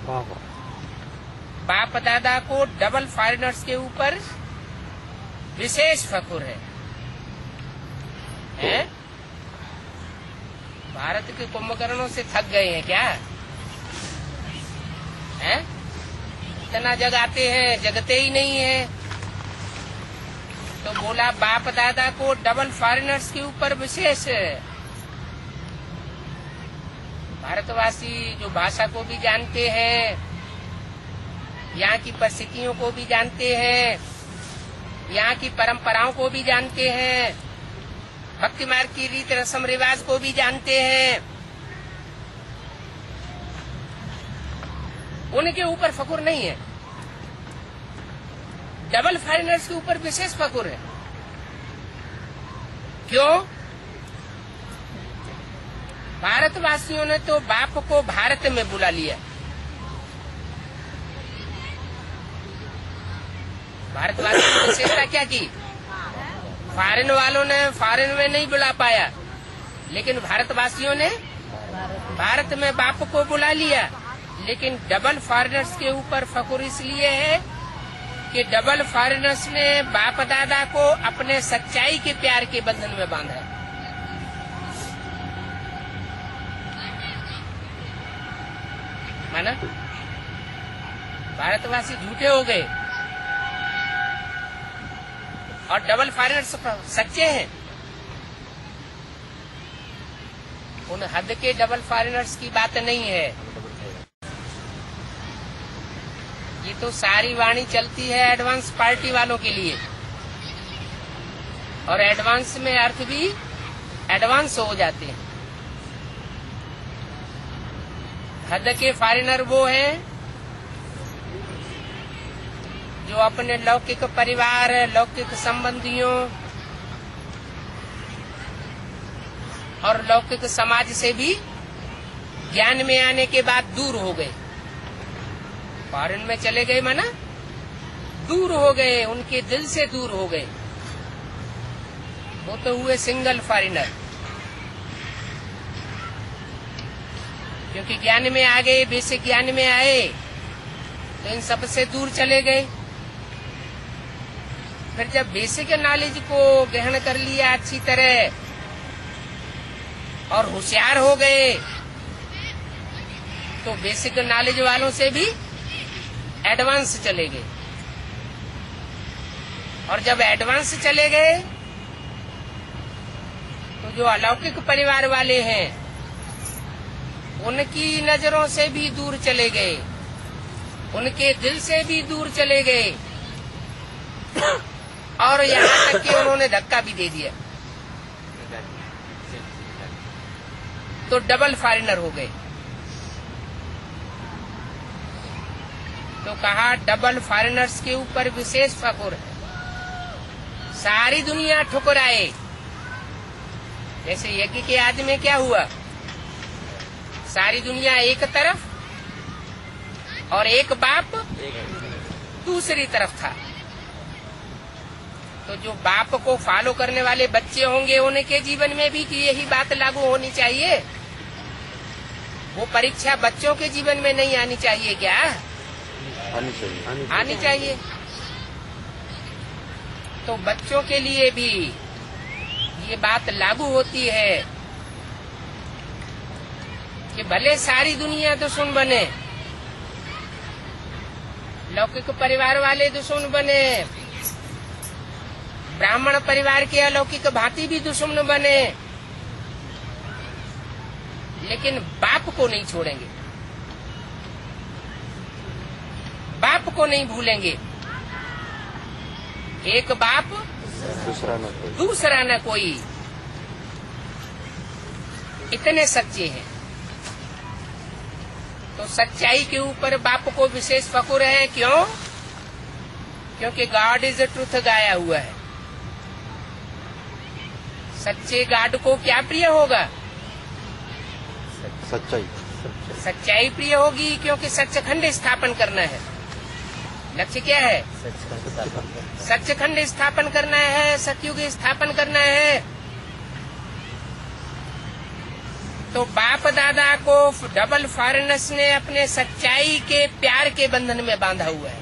बाप दादा को डबल फॉरेनर्स के ऊपर विशेष फख्र है? भारत के कुंभकर्णों से थक गए हैं क्या? हैं? इतना जगाते हैं, जगते ही नहीं है। तो बोला बाप दादा को डबल फॉरेनर्स के ऊपर विशेष। भारतवासी जो भाषा को भी जानते हैं, यहाँ की परिस्थितियों को भी जानते हैं, यहाँ की परंपराओं को भी जानते हैं, भक्ति मार्ग की रीत रस्म रिवाज को भी जानते हैं, उनके ऊपर फख्र नहीं है। डबल फॉरेनर्स के ऊपर विशेष फख्र है। क्यों? भारतवासियों ने तो बाप को भारत में बुला लिया। भारतवासियों ने विशेषता क्या की? फॉरेन वालों ने फॉरेन में नहीं बुला पाया, लेकिन भारतवासियों ने भारत में बाप को बुला लिया। लेकिन डबल फॉरेनर्स के ऊपर फख्र इसलिए है कि डबल फॉरेनर्स ने बाप दादा को अपने सच्चाई के प्यार के बंधन में बांधा है। माना भारतवासी झूठे हो गए और डबल फॉरेनर्स सच्चे हैं। उन हद के डबल फॉरेनर्स की बात नहीं है। ये तो सारी वाणी चलती है एडवांस पार्टी वालों के लिए, और एडवांस में अर्थ भी एडवांस हो जाते हैं। हद के फॉरेनर वो हैं जो अपने लौकिक परिवार, लौकिक संबंधियों और लौकिक समाज से भी ज्ञान में आने के बाद दूर हो गए। फॉरेन में चले गए माना दूर हो गए, उनके दिल से दूर हो गए। वो तो हुए सिंगल फॉरेनर, क्योंकि ज्ञान में आ गए, बेसिक ज्ञान में आए तो इन सब से दूर चले गए। फिर जब बेसिक नॉलेज को ग्रहण कर लिया अच्छी तरह और होशियार हो गए, तो बेसिक नॉलेज वालों से भी एडवांस चले गए। और जब एडवांस चले गए तो जो अलौकिक परिवार वाले हैं उनकी नजरों से भी दूर चले गए, उनके दिल से भी दूर चले गए, और यहाँ तक कि उन्होंने धक्का भी दे दिया, तो डबल फॉरेनर हो गए। तो कहा डबल फॉरेनर्स के ऊपर विशेष फख्र है। सारी दुनिया ठुकराए। जैसे यज्ञ के आदि में क्या हुआ? सारी दुनिया एक तरफ और एक बाप दूसरी तरफ था। तो जो बाप को फॉलो करने वाले बच्चे होंगे उनके जीवन में भी कि यही बात लागू होनी चाहिए। वो परीक्षा बच्चों के जीवन में नहीं आनी चाहिए क्या? आनी चाहिए। तो बच्चों के लिए भी ये बात लागू होती है कि भले सारी दुनिया दुश्मन बने, लौकिक परिवार वाले दुश्मन बने, ब्राह्मण परिवार के अलौकिक भांति भी दुश्मन बने, लेकिन बाप को नहीं छोड़ेंगे, बाप को नहीं भूलेंगे। एक बाप दूसरा न कोई, इतने सच्चे हैं। तो सच्चाई के ऊपर बाप को विशेष फख्र है। क्यों? क्योंकि गॉड इज ट्रुथ गाया हुआ है। सच्चे गॉड को क्या प्रिय होगा? सच्चाई। सच्चाई प्रिय होगी, क्योंकि सचखंड स्थापन करना है। लक्ष्य क्या है? सचखंड स्थापन करना है, सतयुग स्थापन करना है। तो बाप दादा को डबल फॉरेनर्स ने अपने सच्चाई के प्यार के बंधन में बांधा हुआ है।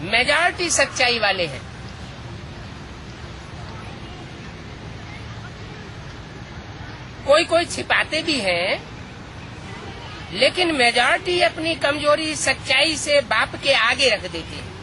मेजॉरिटी सच्चाई वाले हैं। कोई कोई छिपाते भी हैं, लेकिन मेजॉरिटी अपनी कमजोरी सच्चाई से बाप के आगे रख देते हैं।